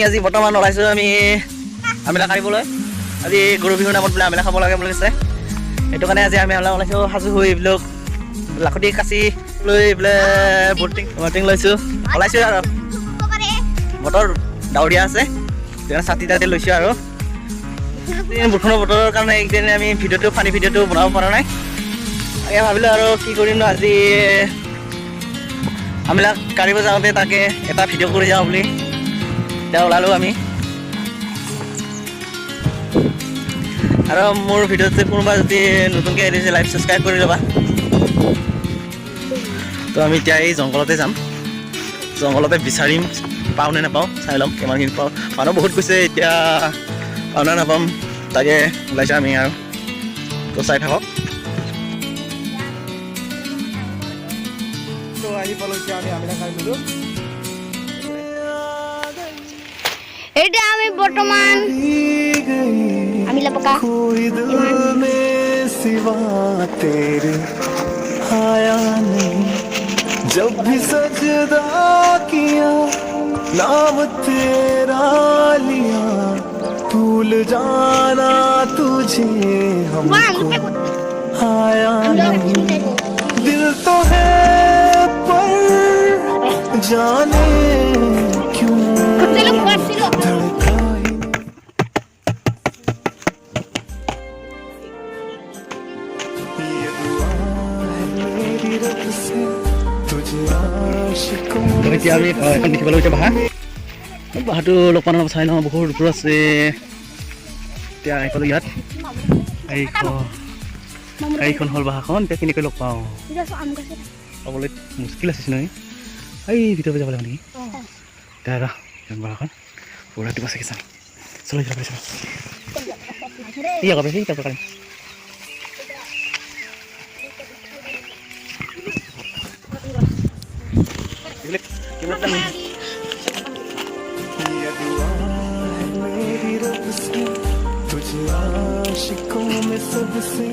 আজি বৰ্তমান ওলাইছোঁ আমি আমিলা কাঢ়িবলৈ। আজি গৰু বিহুৰ নামত বোলে আমিলা খাব লাগে বুলি কৈছে, সেইটো কাৰণে আজি আমি ওলাইছোঁ সাজু হৈ এইবিলাক লাখুটি কাচি লৈ বোলে বটিং লৈছোঁ, ওলাইছোঁ আৰু বতৰ ডাৱৰীয়া আছে সেইকাৰণে ছাতি তাতি লৈছোঁ। আৰু বৰষুণৰ বতৰৰ কাৰণে এইকেইদিন আমি ফানী ভিডিঅ'টো বনাব পৰা নাই। তাকে ভাবিলোঁ আৰু কি কৰিম ন, আজি আমিলাক কাঢ়িব যাওঁতে তাকে এটা ভিডিঅ' কৰি যাওঁ বুলি এতিয়া ওলালোঁ আমি। আৰু মোৰ ভিডিঅ'ত যে কোনোবা যদি নতুনকৈ আহিছে লাইভ ছাবস্ক্ৰাইব কৰি ল'বা। তো আমি এতিয়া এই জংঘলতে যাম, জংঘলতে বিচাৰিম পাওঁ নে নাপাওঁ চাই ল'ম কিমানখিনি পাওঁ। মানুহ বহুত গৈছে, এতিয়া পাওঁ নে নাপাম তাকে ওলাইছোঁ আমি আৰু। তো চাই থাকক। তো আহি পালোঁ এতিয়া আমি আমিলা কাঢ়িলোঁ। এটা আমি বর্তমান আমিলা পকা जब भी सजदा किया नाम तेरा लिया भूल जाना तुझे हमको आया नहीं। दिल तो है पर जाने क्यों धड़का ही ये दुआ है मेरी रब से तुझे आशिकों में এতিয়া আমি এখন দেখিবলৈ এতিয়া বাঁহটো অলপ পানী চাই লওঁ, বহুত দূৰ আছে। এতিয়া আহি পালোঁ ইয়াত, এইখন হ'ল বাঁহখন। এতিয়া কেনেকৈ লগ পাওঁ পাবলৈ মুস্কিল আছে নহয়, এই ভিতৰত যাব লাগিব নেকি? এতিয়া ৰ বাঁহখন পুৰা দিব চাগে চাম, চলো যাব পাৰিছোঁ ই আগতে সেই তাৰ কাৰণে ये दुआ है मेरी रब से तुझे आशिकों में सबसे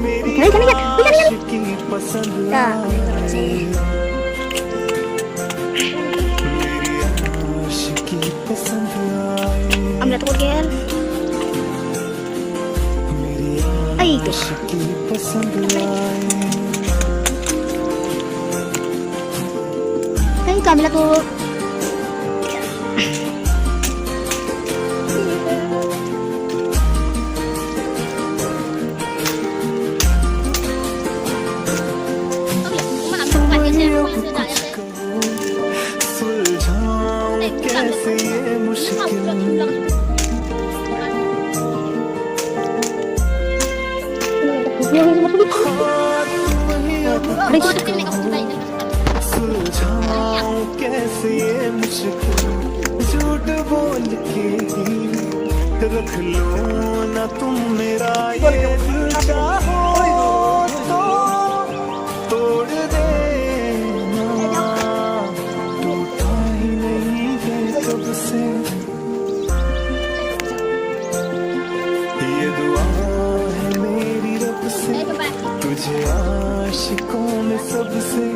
मेरी आशिकी पसंद आए। मेरी आशिकी पसंद आए। আমরা তো গেল मेरी এই তো आशिकी पसंद आए। এই তো আমরা তো सुलझाऊं कैसे ये मुश्किल सुलझाऊं कैसे ये मुश्किल झूठ बोल के ही रख लो ना तुम मेरा ये दिल चाहो तो तोड़ देना टूटा ही नहीं है कब से। ये दुआ है मेरी रब से तुझे आशिकों में सबसे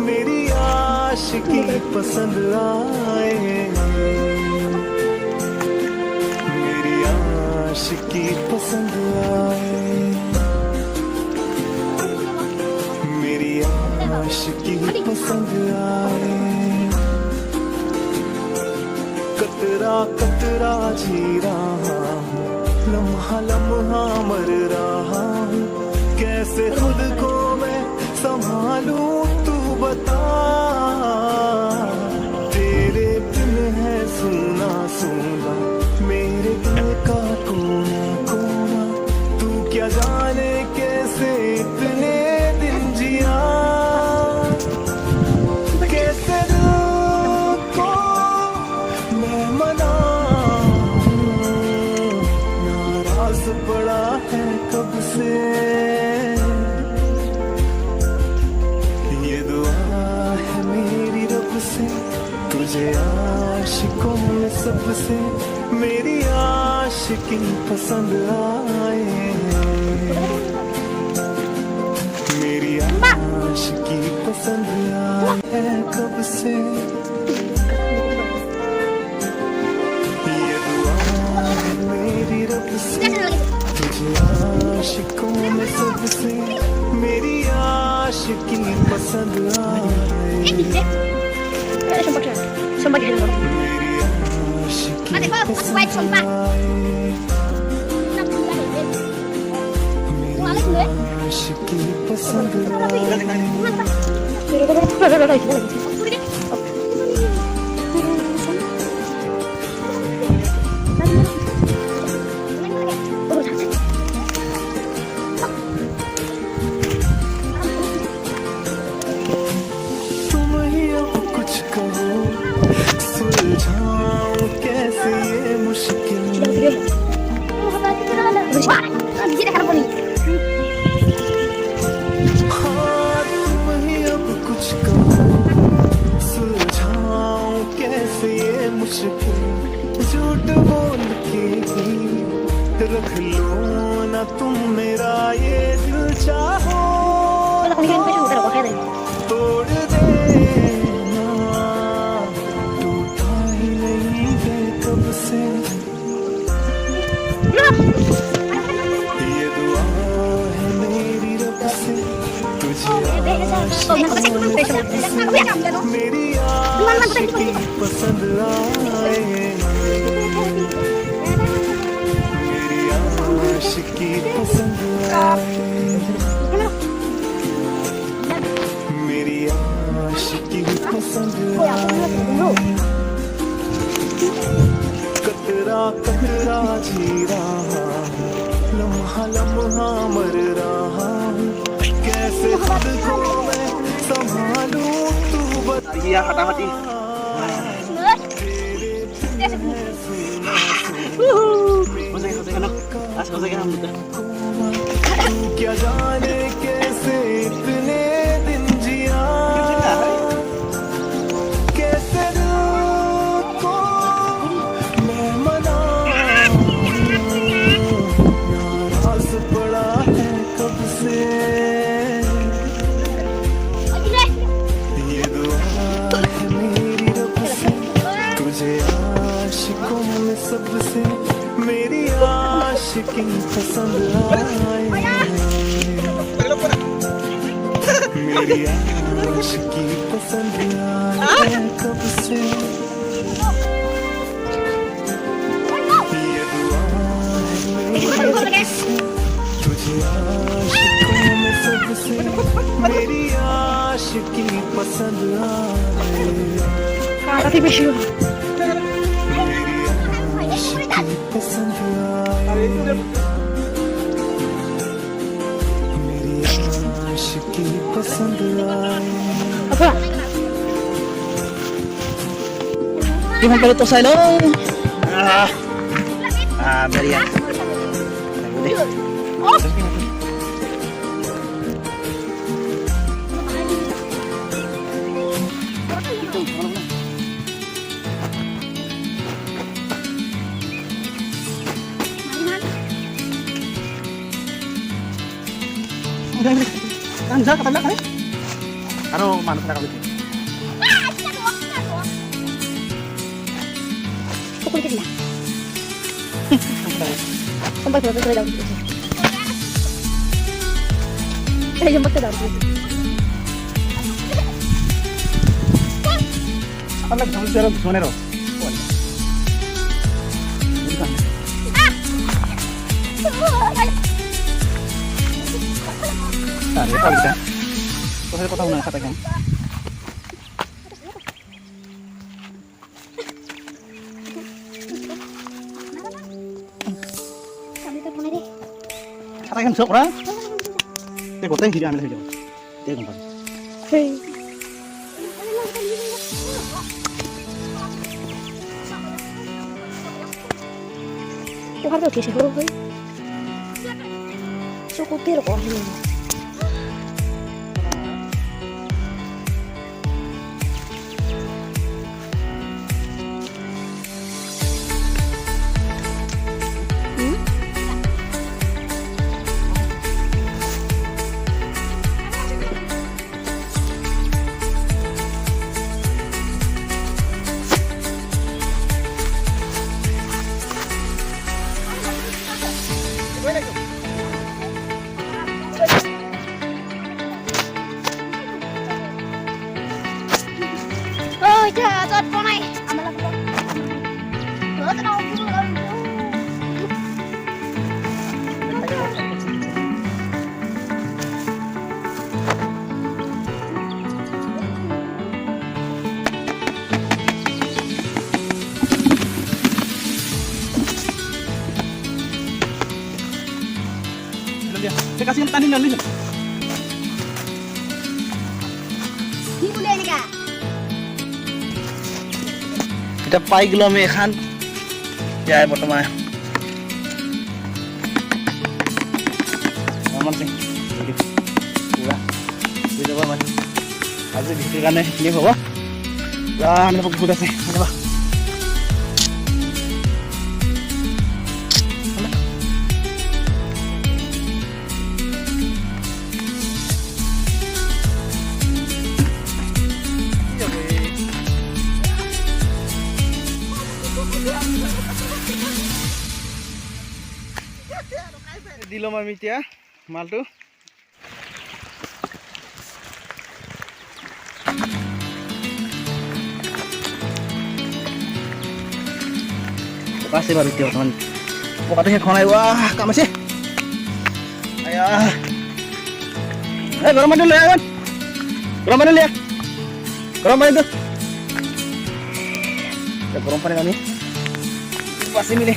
मेरी आशिकी पसंद आए। मेरी आशिकी पसंद आए। मेरी आशिकी पसंद आए। कतरा कतरा जी रहा हूँ लम्हा लम्हा मर रहा हूँ कैसे खुद को मैं संभालूं तू बता। तेरे बिन है सुना सुना मेरे दिल का कोना कोना तू क्या जाने कैसे इतने दिन जिया कैसे दिल को मैं मनाऊं नाराज पड़ा है कब से। ये दुआ है मेरी रब से तुझे आशिकों में सबसे मेरी आशिकी पसंद आए। मेरी आशिकी पसंद आए कब से। आशिकों में सबसे मेरी आशिकी पसंद आए Sumpah gitu loh. मेरी आशिकी Mati kok, white sumpah. Balik gue. आशिकी पसंद आए तुम ही अब कुछ कहो सुलझाऊं कैसे ये मुश्किल Wah, di sini kan poni. हाँ तुम ही अब कुछ कहो सुलझाऊं कैसे ये मुश्किल झूठ बोल के ही रख लो ना तुम मेरा ये दिल चाहो Kalau kami kan udah kok kayak तोड़ देना टूटा ही नहीं है कब से ये दुआ है मेरी रब से तुझे मेरी आशिकी पसंद आए मेरी आशिकी पसंद आए मेरी आशिकी पसंद आए कतरा कतरा जी रहा हूँ लम्हा लम्हा मर रहा हूँ कैसे खुद को मैं संभालूं तू बता Iya, kata mati. तू क्या जाने कैसे इतने दिन जिया कैसे दिल को मैं मनाऊं नाराज पड़ा है कब से ये दुआ है मेरी रब से तुझे आशिकों में सबसे मेरी आशिकी पसंद आए मेरी आशिकी पसंद आए कब से ये दुआ है मेरी रब से तुझे आशिकों में सबसे मेरी आशिकी पसंद आए Kakak tipis yuk. मेरी आशिकी पसंद आए मेरी आशिकी पसंद आए Apa? Gimana kalau to saya dong? Meriah. Udah, kan bisa kata kan? Karo manuk nak kawin. Pukul ke dia. Sampai berapa kali daun itu? Jemput ke daun itu. Apa lagi kamu bicara sonero? Nah, itu bisa. Kau saya potong nggak katakan? Katakan sok orang. Dia kau tanya ambil saja. Dia kau. Hei. Kau harus kisah huruf ini. Suku tiru kok ini. kasih tani nali. কি বলে এনেকা এটা পাই গেলো আমি এখান যাই বৰ্তমান আমাৰ যে পুৰা বুজি যাব মানে আজি বিক্ৰীৰ কাৰণে সেইখিনি হ'ব আমি বহুত আছে ধন্যবাদ দিলম আমি এতিয়া মালটো আছে বাৰু এতিয়া বৰ্তমান পকাটো শেষ হোৱা নাই কাম আছে আয়া এই গৰম পানী লৈ আহ গৰম পানী লৈ গৰম পানীটো গৰম পানী আমি বাচি মিলি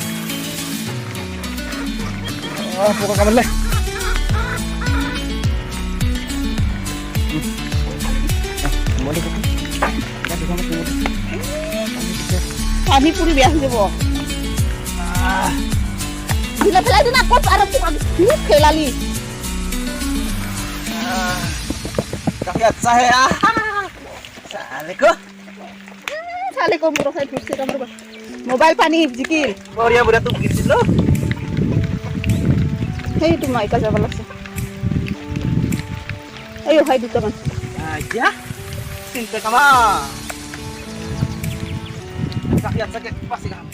poco kamarle পানী পুৰি বেয়া হৈ যাব দিলে পেলাই দিনা ক'ত আৰু কি খেলালি kafe अच्छा है साले को চালে কম বড় খাই ফুসছে আমার মোবাইল পানী জিকিল বঢ়িয়া বঢ়িয়া তো গিছিল সেইটো মাইকা যাব লাগছে এই হয় দুটামান aja cinta kama sakit sakit pasti kamu